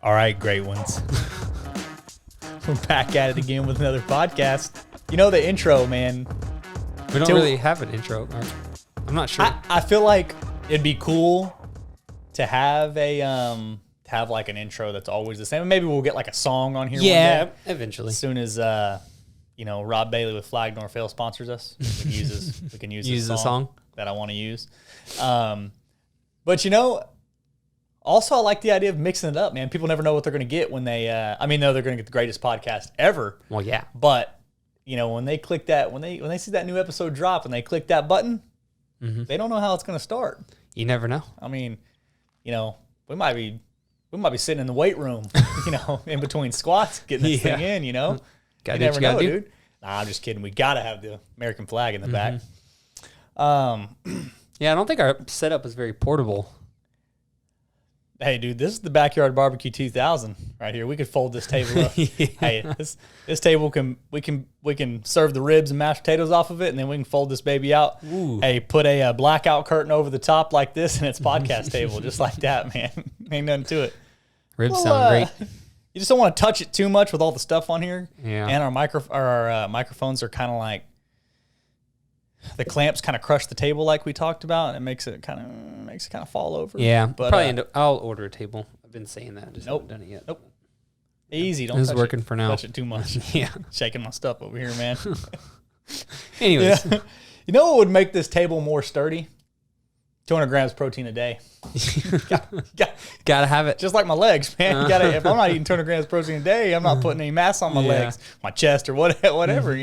All right, great ones. We're back at it again with another podcast. You know the intro, man. We don't really have an intro. I'm not sure. I feel like it'd be cool to have like an intro that's always the same. Maybe we'll get like a song on here. Yeah, one day. eventually. As soon as Rob Bailey with Flag Nor Fail sponsors us, we can use the song that I want to use. But also I like the idea of mixing it up, man. People never know what they're going to get when they. They're going to get the greatest podcast ever. Well, yeah. But when they click that, when they see that new episode drop and they click that button, they don't know how it's going to start. You never know. I mean, we might be sitting in the weight room, in between squats, getting this thing in. You never know, dude. Nah, I'm just kidding. We got to have the American flag in the back. Yeah, I don't think our setup is very portable. Hey, dude, this is the Backyard Barbecue 2000 right here. We could fold this table up. Yeah. Hey, this table we can serve the ribs and mashed potatoes off of it, and then we can fold this baby out. Ooh. Hey, put a blackout curtain over the top like this, and it's podcast table just like that, man. Ain't nothing to it. Ribs sound great. You just don't want to touch it too much with all the stuff on here. Yeah. And our microphones are kind of like the clamps kind of crush the table like we talked about, and it makes it kind of fall over. Yeah, but I'll order a table. I've been saying that. Just haven't done it yet. Nope. Easy. Don't. This is touch working it. for now. Touch it too much. Yeah. Shaking my stuff over here, man. Anyways. Yeah. You know what would make this table more sturdy? 200 grams protein a day. Gotta have it. Just like my legs, man. If I'm not eating 200 grams protein a day, I'm not putting any mass on my legs, my chest, or whatever,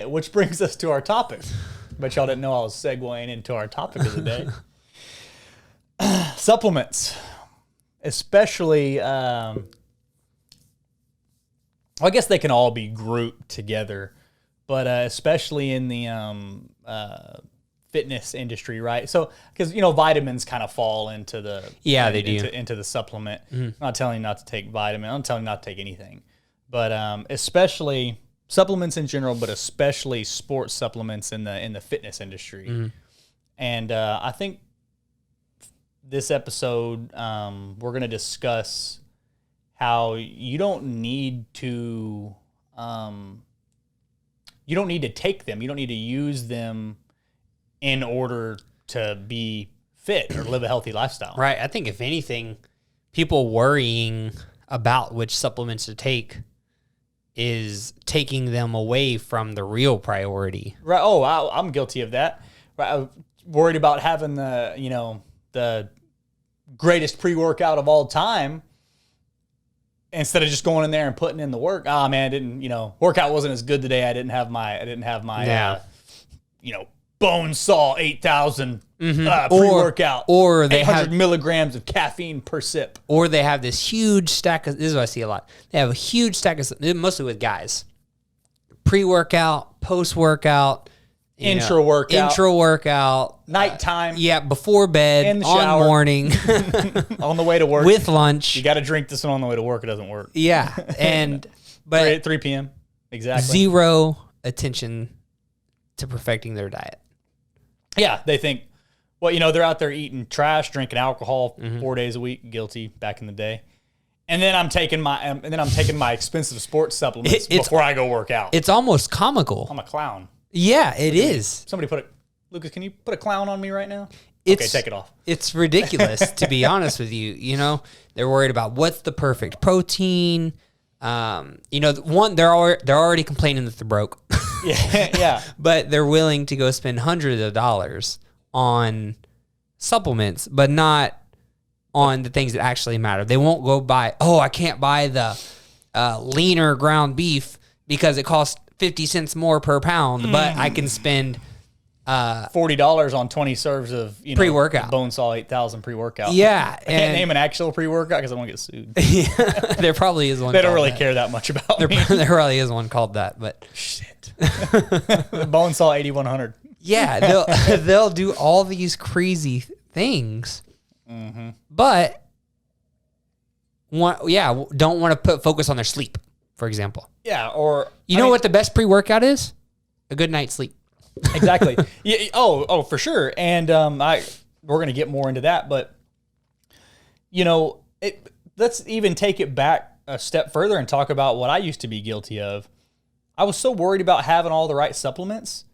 Which brings us to our topic. But y'all didn't know I was segueing into our topic of the day. Supplements. Especially, I guess they can all be grouped together, but especially in the fitness industry, right? So, because, vitamins kind of fall into the... Yeah, they do. Into the supplement. I'm not telling you not to take vitamin. I'm telling you not to take anything. But especially... supplements in general, but especially sports supplements in the fitness industry. And I think this episode we're going to discuss how you don't need to take them. You don't need to use them in order to be fit or live a healthy lifestyle. Right. I think if anything, people worrying about which supplements to take is taking them away from the real priority. Right. Oh, I'm guilty of that. Right. I'm worried about having the greatest pre-workout of all time instead of just going in there and putting in the work. Ah, man, workout wasn't as good today. I didn't have my Bone Saw 8,000 pre-workout. Or they 800 have milligrams of caffeine per sip. Or they have this huge stack of, this is what I see a lot. They have a huge stack of, workout, mostly with guys, pre-workout, post-workout, intra-workout, nighttime. Yeah, before bed, in the on shower, morning, on the way to work. with lunch. You got to drink this one on the way to work. It doesn't work. Yeah, but 3 p.m. Exactly. Zero attention to perfecting their diet. Yeah, they think, they're out there eating trash, drinking alcohol 4 days a week. Guilty back in the day. And then I'm taking my expensive sports supplements before I go work out. It's almost comical. I'm a clown. Yeah, it is. Somebody Lucas, can you put a clown on me right now? Okay, take it off. It's ridiculous, to be honest with you. They're worried about what's the perfect protein. They're already complaining that they're broke. Yeah. But they're willing to go spend hundreds of dollars on supplements, but not on the things that actually matter. They won't go buy, I can't buy the leaner ground beef because it costs 50 cents more per pound, but I can spend $40 on 20 serves of pre-workout. Bone Saw 8,000 pre-workout. Yeah. I can't name an actual pre-workout because I won't get sued. Yeah, there probably is one. They don't really care that much about me. There probably is one called that, but shit. Bone Saw 8100. Yeah, they'll do all these crazy things, but don't want to put focus on their sleep, for example. Yeah, or you know what the best pre-workout is? A good night's sleep. Exactly. Yeah. Oh, for sure. And we're gonna get more into that, but let's even take it back a step further and talk about what I used to be guilty of. I was so worried about having all the right supplements,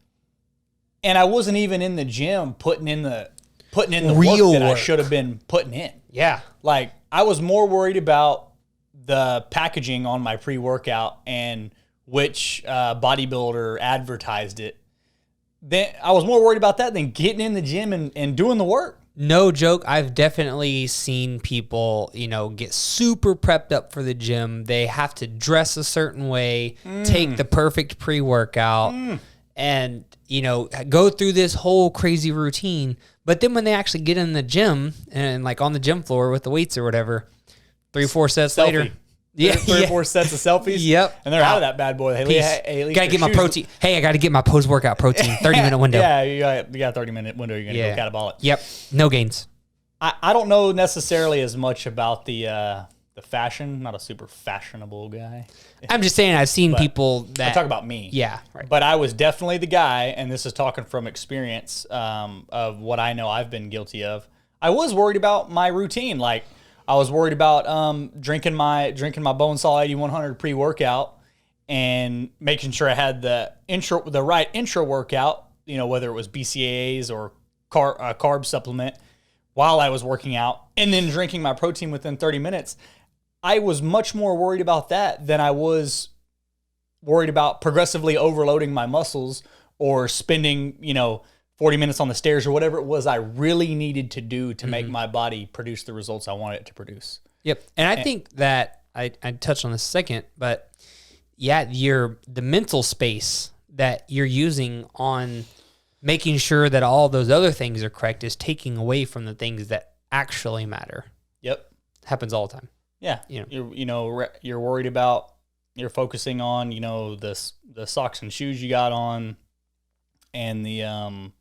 and I wasn't even in the gym putting in the Real work that I work. should have been putting in. Yeah. Like, I was more worried about the packaging on my pre-workout and which bodybuilder advertised it. Then I was more worried about that than getting in the gym and doing the work. No joke. I've definitely seen people, get super prepped up for the gym. They have to dress a certain way, take the perfect pre-workout, and, go through this whole crazy routine. But then when they actually get in the gym and like on the gym floor with the weights or whatever, 3-4 sets Selfie. later. Yeah, three or four sets of selfies. Yep. And they're out of that bad boy. Hey, gotta get my protein. Hey, I gotta get my post-workout protein. 30-minute window. Yeah, you got a 30-minute window. You're going to go catabolic. Yep. No gains. I don't know necessarily as much about the fashion. Not a super fashionable guy. I'm just saying I've seen people that... I talk about me. Yeah. Right. But I was definitely the guy, and this is talking from experience of what I know I've been guilty of. I was worried about my routine. Like, I was worried about drinking my Bone Saw 8100 pre-workout and making sure I had the right intro workout, whether it was BCAAs or carb supplement while I was working out, and then drinking my protein within 30 minutes. I was much more worried about that than I was worried about progressively overloading my muscles or spending, 40 minutes on the stairs or whatever it was I really needed to do to make my body produce the results I wanted it to produce. Yep. And I think that I touched on this second, but yeah, the mental space that you're using on making sure that all those other things are correct is taking away from the things that actually matter. Yep. Happens all the time. Yeah. You're worried about, you're focusing on, the socks and shoes you got on and the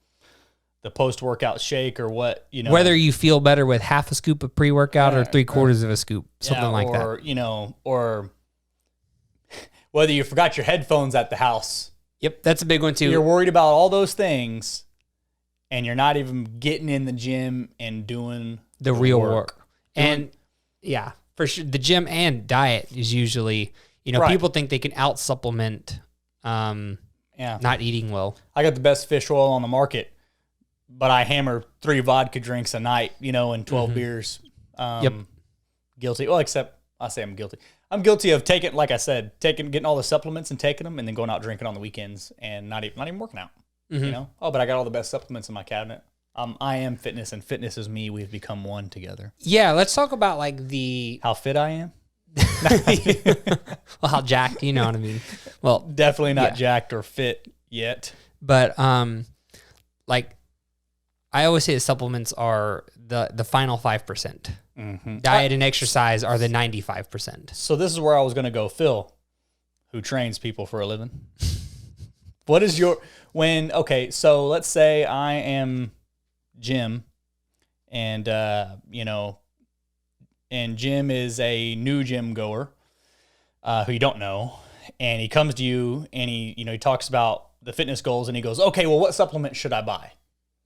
post-workout shake or what, whether you feel better with half a scoop of pre-workout or 3/4 of a scoop, something like that. Or whether you forgot your headphones at the house. Yep, that's a big one too. You're worried about all those things, and you're not even getting in the gym and doing the real work. And yeah, for sure, the gym and diet is usually, Right. people think they can out-supplement not eating well. I got the best fish oil on the market, but I hammer 3 vodka drinks a night, and 12 beers. Yep. Guilty. Well, except I say I'm guilty. I'm guilty of taking, like I said, getting all the supplements and taking them and then going out drinking on the weekends and not even working out, Oh, but I got all the best supplements in my cabinet. I am fitness and fitness is me. We've become one together. Yeah. Let's talk about like how fit I am. Well, how jacked, you know what I mean? Well, definitely not jacked or fit yet. But like I always say the supplements are the final 5%. Diet and exercise are the 95%. So this is where I was going to go. Phil, who trains people for a living. What is okay, so let's say I am Jim and, and Jim is a new gym goer who you don't know. And he comes to you and he talks about the fitness goals and he goes, okay, well, what supplement should I buy?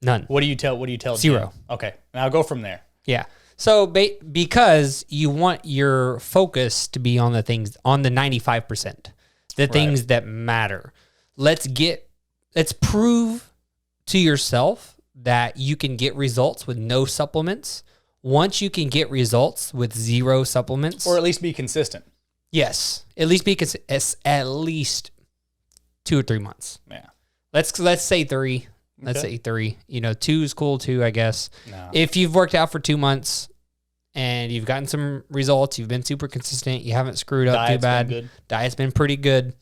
None. What do you tell Zero. Jim? Okay. Now I'll go from there. Yeah. So because you want your focus to be on the 95%, the things that matter. Let's prove to yourself that you can get results with no supplements. Once you can get results with 0 supplements, or at least be consistent. Yes, at least be at least 2 or 3 months. Yeah. Let's say 3. Let's say 3. 2 is cool too, I guess. No. If you've worked out for 2 months and you've gotten some results, you've been super consistent, you haven't screwed up too bad, diet's been pretty good,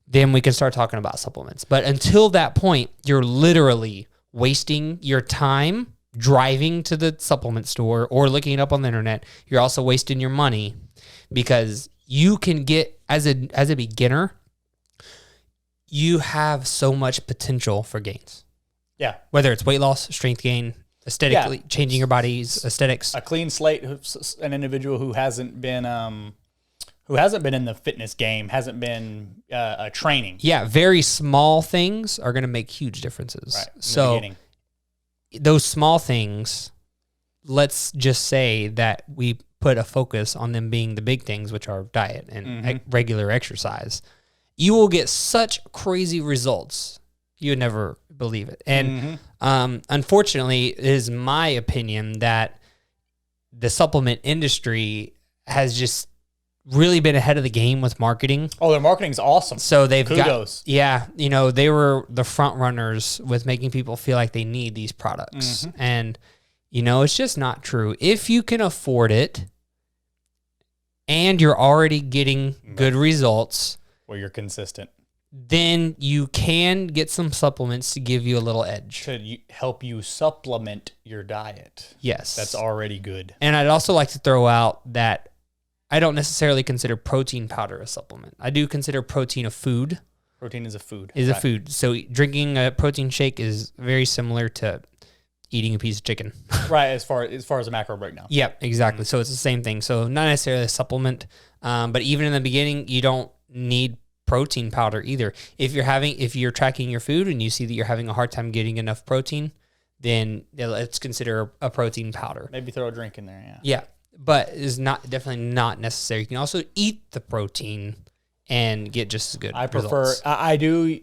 then we can start talking about supplements. But until that point, you're literally wasting your time driving to the supplement store or looking it up on the internet. You're also wasting your money because you can get, as a beginner, you have so much potential for gains. Yeah. Whether it's weight loss, strength gain, aesthetically, changing your body's aesthetics. A clean slate, an individual who hasn't been in the fitness game, hasn't been training. Yeah, very small things are going to make huge differences. Right. So those small things let's just say that we put a focus on them being the big things, which are diet and regular exercise, you will get such crazy results. You would never believe it. And unfortunately, it is my opinion that the supplement industry has just really been ahead of the game with marketing. Oh, their marketing's awesome. So they've Kudos. they were the front runners with making people feel like they need these products. And, it's just not true. If you can afford it and you're already getting good results, well, you're consistent, then you can get some supplements to give you a little edge. To help you supplement your diet. Yes. That's already good. And I'd also like to throw out that I don't necessarily consider protein powder a supplement. I do consider protein a food. Protein is a food. A food. So drinking a protein shake is very similar to eating a piece of chicken. Right, as far as a macro breakdown. Yep, exactly. So it's the same thing. So not necessarily a supplement, but even in the beginning, you don't need protein powder either. If you're tracking your food and you see that you're having a hard time getting enough protein, then let's consider a protein powder. Maybe throw a drink in there, yeah. Yeah, but it's definitely not necessary. You can also eat the protein and get just as good results. I do,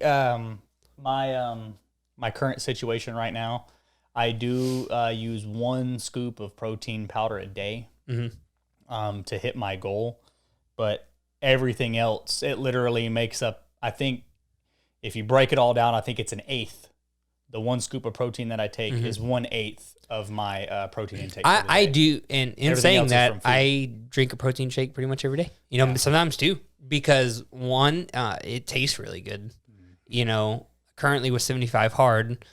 my current situation right now, I do use 1 scoop of protein powder a day to hit my goal, but everything else, it literally makes up, I think, if you break it all down, I think it's an eighth. The 1 scoop of protein that I take is 1/8 of my protein intake. I do, and in saying that, I drink a protein shake pretty much every day. Sometimes too, because one, it tastes really good. Currently with 75 hard,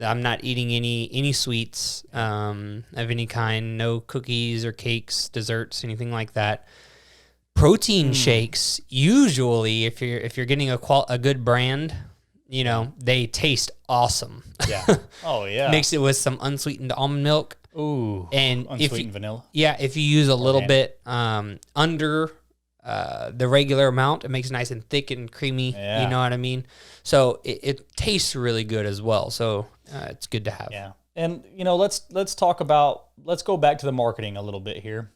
I'm not eating any sweets of any kind, no cookies or cakes, desserts, anything like that. Protein shakes, usually, if you're getting a good brand, they taste awesome. Yeah. Oh yeah. Mix it with some unsweetened almond milk. Ooh. And unsweetened vanilla. Yeah, if you use a little bit under the regular amount, it makes it nice and thick and creamy. Yeah. You know what I mean? So it tastes really good as well. So it's good to have. Yeah. And let's go back to the marketing a little bit here.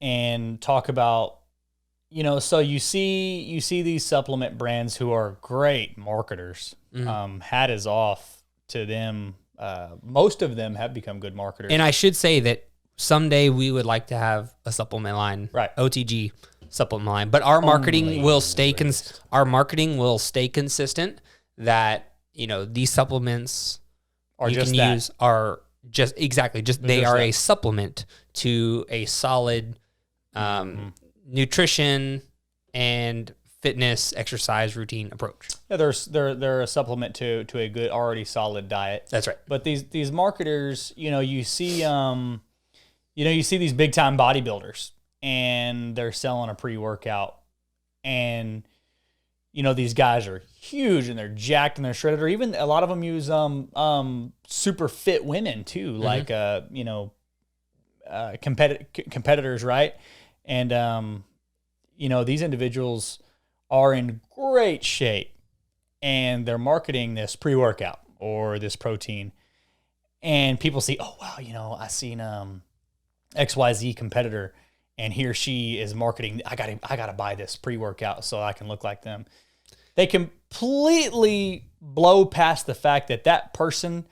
And talk about, so you see these supplement brands who are great marketers. Hat is off to them. Most of them have become good marketers. And I should say that someday we would like to have a supplement line, right? OTG supplement line, but our marketing will stay consistent. That these supplements are you just can that. Use are just they are a supplement to a solid nutrition and fitness exercise routine approach. Yeah, they're a supplement to a good already solid diet. That's right. But these marketers, you see these big time bodybuilders and they're selling a pre-workout, and these guys are huge and they're jacked and they're shredded, or even a lot of them use super fit women too, like competitors, right? And these individuals are in great shape and they're marketing this pre-workout or this protein, and people see, oh wow, I seen XYZ competitor and he or she is marketing, I gotta buy this pre-workout so I can look like them. They completely blow past the fact that person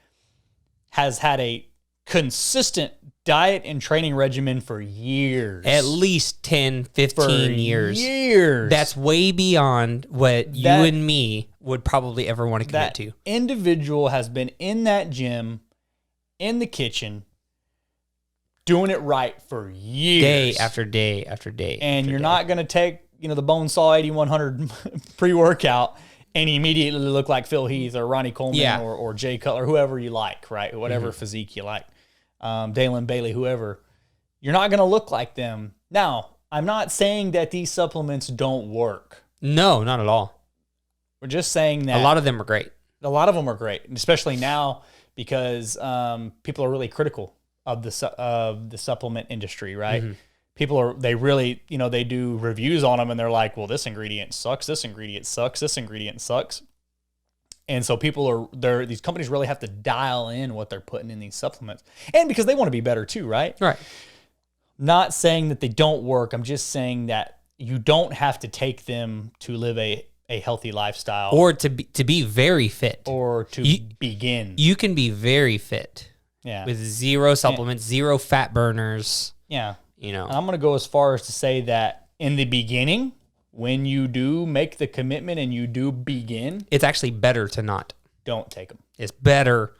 has had a consistent diet and training regimen for years. At least 10, 15 years. Years. That's way beyond what you and me would probably ever want to commit to. Individual has been in that gym, in the kitchen, doing it right for years. Day after day after day. And you're not going to take, the Bonesaw 8100 pre-workout and immediately look like Phil Heath or Ronnie Coleman or Jay Cutler, whoever you like, right? Whatever physique you like. Dalen Bailey, whoever. You're not going to look like them. Now, I'm not saying that these supplements don't work. No, not at all. We're just saying that a lot of them are great. A lot of them are great, especially now because people are really critical of the supplement industry, right? They really, they do reviews on them and they're like, well, this ingredient sucks, this ingredient sucks, this ingredient sucks. And so these companies really have to dial in what they're putting in these supplements. And because they want to be better too, right? Right. Not saying that they don't work. I'm just saying that you don't have to take them to live a healthy lifestyle. Or to be very fit. Or to begin. You can be very fit. Yeah. With zero supplements, zero fat burners. Yeah. You know. And I'm going to go as far as to say that in the beginning, when you do make the commitment and you do begin, it's actually better to not. Don't take them. It's better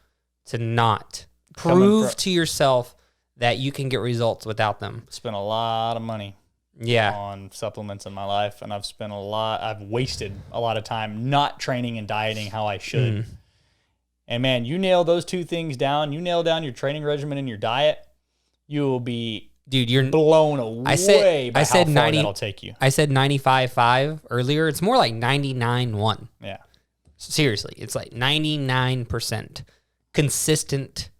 to not. Prove to yourself that you can get results without them. Spent a lot of money on supplements in my life, and I've wasted a lot of time not training and dieting how I should. And man, you nail those two things down, you nail down your training regimen and your diet, you will be you're blown away by how far that'll take you. I said 95.5 earlier. It's more like 99.1. Yeah. Seriously, it's like 99% consistent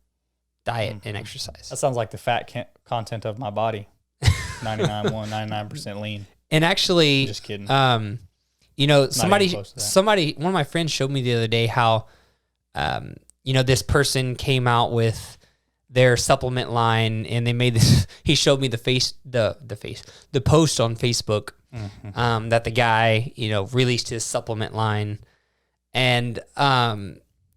diet and exercise. That sounds like the fat content of my body. 99% lean. And actually, just kidding. You know, somebody, one of my friends showed me the other day how, you know, this person came out with their supplement line, and they made this. He showed me the post on Facebook, that the guy, you know, released his supplement line, and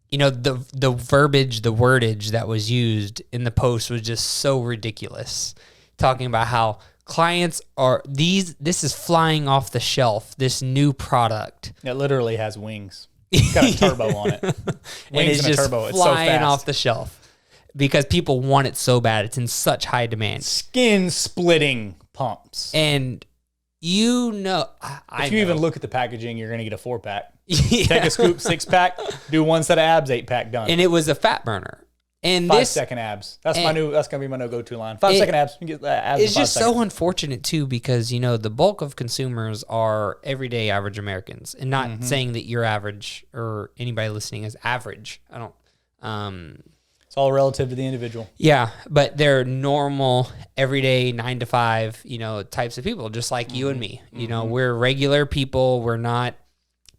you know, the verbiage, the wordage that was used in the post was just so ridiculous, talking about how clients this is flying off the shelf, this new product. It literally has wings. It's got a turbo on it. Wings and it's just turbo. It's flying so fast. off the shelf because people want it so bad. It's in such high demand. Skin splitting pumps. And you know, if you even look at the packaging, you're going to get a 4-pack. Yeah. Take a scoop, 6-pack, do one set of abs, 8-pack, done. And it was a fat burner. And 5-second abs. That's going to be my no go-to line. 5-second abs. You can get abs. It's just so unfortunate too, because, you know, the bulk of consumers are everyday average Americans, and not saying that you're average or anybody listening is average. I don't, it's all relative to the individual. Yeah. But they're normal, everyday 9 to 5, you know, types of people, just like you and me. You know, we're regular people. We're not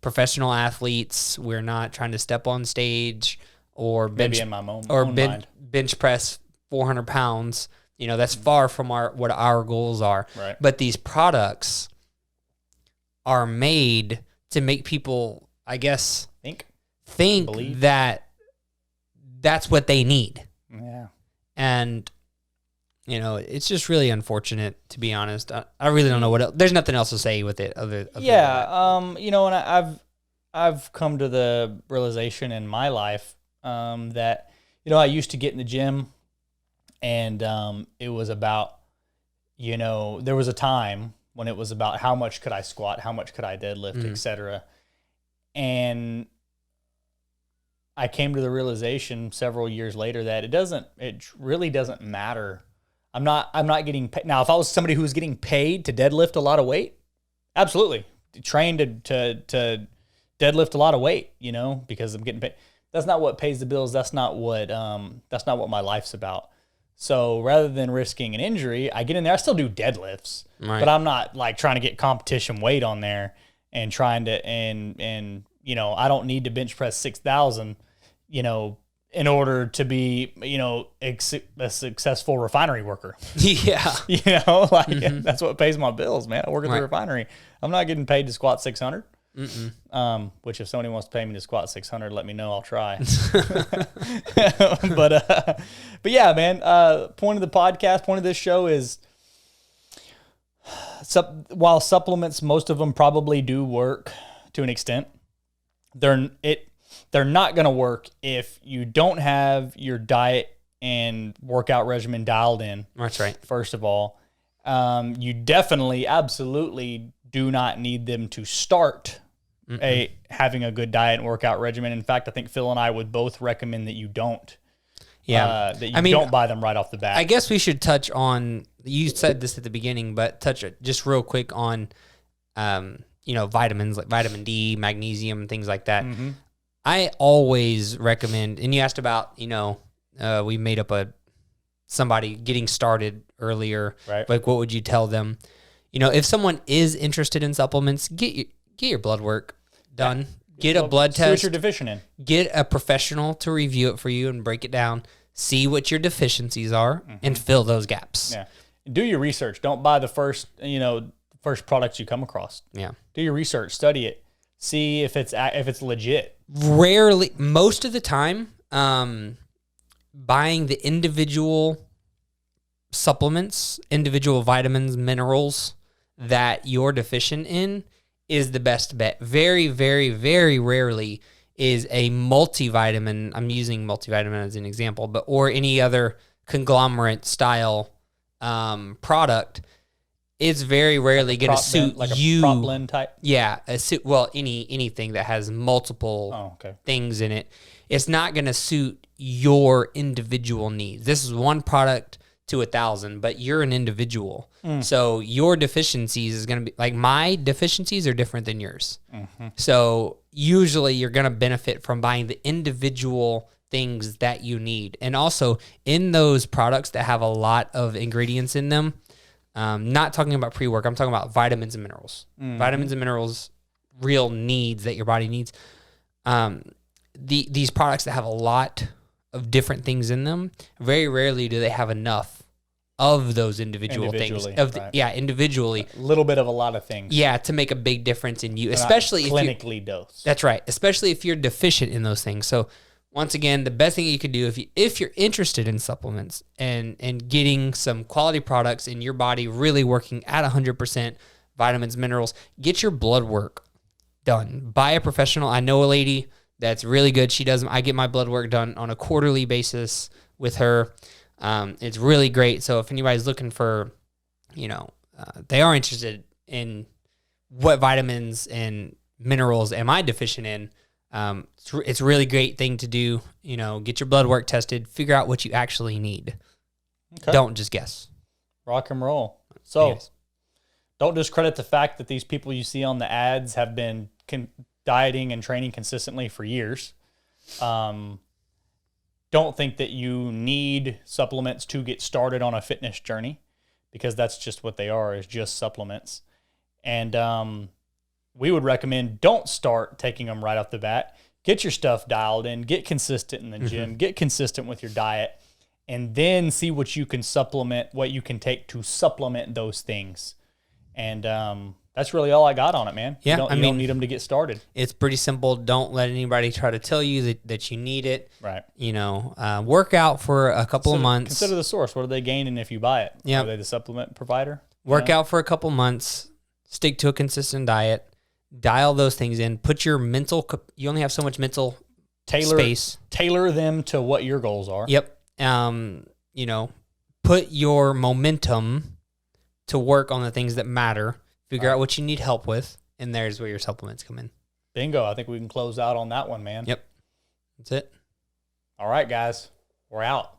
professional athletes. We're not trying to step on stage or bench press 400 pounds. You know, that's far from what our goals are. Right. But these products are made to make people, I guess, think believe that that's what they need. Yeah. And, you know, it's just really unfortunate, to be honest. I really don't know what else. There's nothing else to say with it other than that. You know, and I've come to the realization in my life that, you know, I used to get in the gym, and it was about, you know, there was a time when it was about how much could I squat, how much could I deadlift, etc. And I came to the realization several years later that it really doesn't matter. I'm not getting paid. Now, if I was somebody who was getting paid to deadlift a lot of weight, absolutely. Trained to deadlift a lot of weight, you know, because I'm getting paid. That's not what pays the bills. That's not what my life's about. So rather than risking an injury, I get in there. I still do deadlifts, but I'm not like trying to get competition weight on there and trying to and you know, I don't need to bench press 6,000, you know, in order to be, you know, a successful refinery worker. Yeah. You know, like that's what pays my bills, man. I work at the refinery. I'm not getting paid to squat 600. Which if somebody wants to pay me to squat 600, let me know. I'll try. But yeah, man, point of the podcast, point of this show is, while supplements, most of them probably do work to an extent, they're not going to work if you don't have your diet and workout regimen dialed in. That's right. First of all, you definitely, absolutely do not need them to start having a good diet and workout regimen. In fact, I think Phil and I would both recommend that you don't. Yeah. That you don't buy them right off the bat. I guess we should touch on, you said this at the beginning, but touch just real quick on, you know, vitamins like vitamin D, magnesium, things like that. I always recommend, and you asked about, you know, we made up somebody getting started earlier. Right. Like, what would you tell them? You know, if someone is interested in supplements, get your blood work done. Get a blood See what test. you're deficient in. Get a professional to review it for you and break it down. See what your deficiencies are and fill those gaps. Yeah. Do your research. Don't buy the first products you come across. Yeah. Do your research. Study it. See if it's legit. Rarely, most of the time, buying the individual supplements, individual vitamins, minerals that you're deficient in is the best bet. Very, very, very rarely is a multivitamin, I'm using multivitamin as an example, or any other conglomerate style product, it's very rarely going to suit you. A prop blend type? Yeah, anything that has multiple things in it. It's not going to suit your individual needs. This is one product to 1,000, but you're an individual. So your deficiencies is going to be, like my deficiencies are different than yours. So usually you're going to benefit from buying the individual things that you need. And also in those products that have a lot of ingredients in them, not talking about pre-work, I'm talking about vitamins and minerals. Vitamins and minerals, real needs that your body needs. These products that have a lot of different things in them, very rarely do they have enough of those individual things. Individually. A little bit of a lot of things. Yeah, to make a big difference in you, They're especially if clinically dosed. That's right, especially if you're deficient in those things. So once again, the best thing you could do if you're interested in supplements and getting some quality products in your body, really working at 100%, vitamins, minerals, get your blood work done. Buy a professional. I know a lady that's really good. She does. I get my blood work done on a quarterly basis with her. It's really great. So if anybody's looking for, they are interested in what vitamins and minerals am I deficient in, it's a really great thing to do. Get your blood work tested, figure out what you actually need. Okay. Don't just guess. Rock and roll. So don't discredit the fact that these people you see on the ads have been dieting and training consistently for years. Don't think that you need supplements to get started on a fitness journey, because that's just what they are, is just supplements. And we would recommend don't start taking them right off the bat. Get your stuff dialed in, get consistent in the gym, get consistent with your diet, and then see what you can supplement, what you can take to supplement those things. And that's really all I got on it, man. Yeah, you don't need them to get started. It's pretty simple. Don't let anybody try to tell you that you need it. Right. Work out for a couple of months. Consider the source. What are they gaining if you buy it? Yeah. Are they the supplement provider? Work out for a couple months. Stick to a consistent diet. Dial those things in. Put your mental. You only have so much mental space. Tailor them to what your goals are. Yep. Put your momentum to work on the things that matter. Figure out what you need help with, and there's where your supplements come in. Bingo. I think we can close out on that one, man. Yep. That's it. All right, guys. We're out.